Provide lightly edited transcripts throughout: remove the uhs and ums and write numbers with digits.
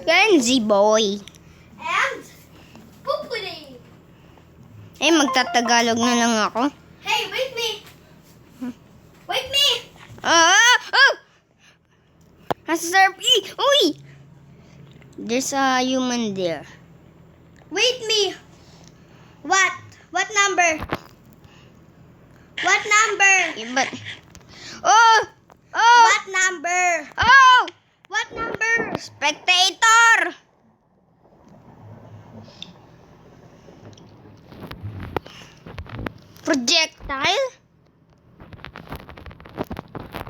Kenzie boy. And Pupuli. Eh, magtatagalog na lang ako. Hey, wait me. Wait me. Oh! Sir P! Uy! There's a human there. Wait me. What? What number? What number? But... Oh! Oh! What number? Oh! What number? Spectator! Projectile?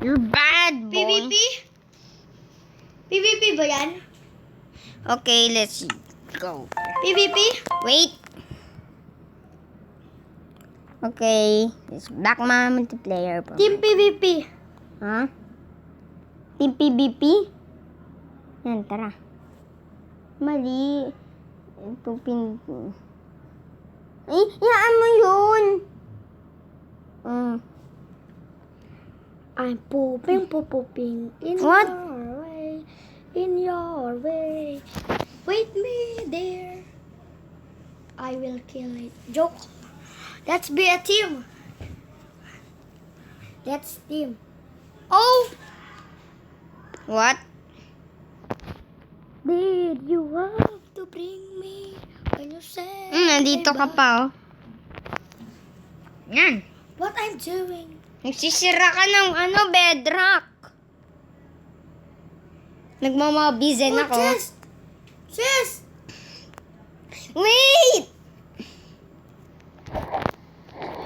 You're bad, boy. PVP? PVP ba yan? Okay, let's go. PVP? Wait. Okay, it's back my multiplayer. Team PVP. Ha? Team PVP? Yan, tara. Mali. Ito Ay, yaan mo yun. I'm pooping in What? your way. In your way. Wait me there. I will kill it. Joke. Let's be a team. Let's team. Oh! What? Did you have to bring me when you said Nandito ka goodbye? pa, oh. Yan. What I'm doing? Nagsisira ka ng bedrock. Nagmamabizen Oh, ako. Sis! Sis! Wait!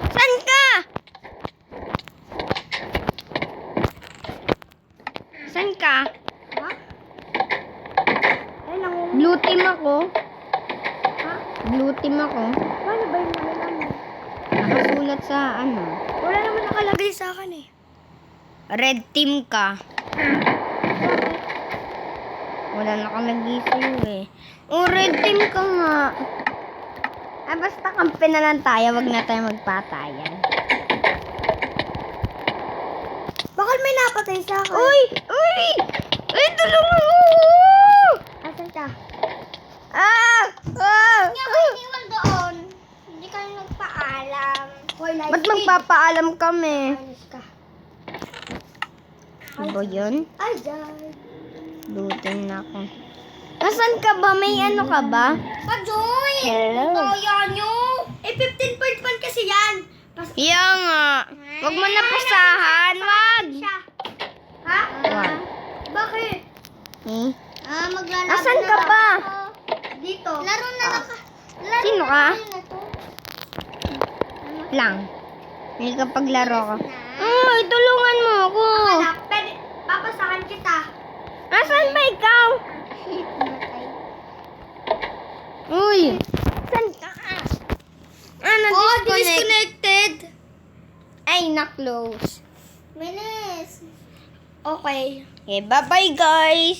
Saan ka? Saan ka? Ha? Ay, Blue team ako. Ha? Blue team ako. Paano ba yung nalalaman? Nakasulat sa Wala naman nakalagay sa akin eh. Red team ka. Wala nakalagay sa'yo eh. Oh, red team ka nga. Ah, basta kampi na lang tayo. Wag na tayo magpatayan. Bakit may napatay sa akin? Uy! Uy! Uy, tulungan mo! Asan ka? Ah! Ah! Hindi ako iniwan doon. Hindi ka nagpaalam. Hoy, light Ba't magpapaalam kami? Ayos ka. Ano ba yun? Ay, diyan. Lutin na ako. Nasaan ka ba? May ano ka ba? Pa-joy! Hello. Kaya nyo! Eh, 15.1 kasi yan. Iya nga. Wag mo na pasahan. Wag. Siya. Ha? Wag. Bakit? Eh? Maglalaban Nasaan na ka lang ba? ako. Dito. Laro na lang ka. Laro Sino na ka? tayo na to. Lang. May kapaglaro ko. Ay, tulungan mo ako. Wala, pwede. Papasahan kita. Asan ba ikaw? Uy. Saan ka? Oh, Na-disconnect. disconnected. Ay, na-close. Bilis. Okay. Okay, bye-bye guys.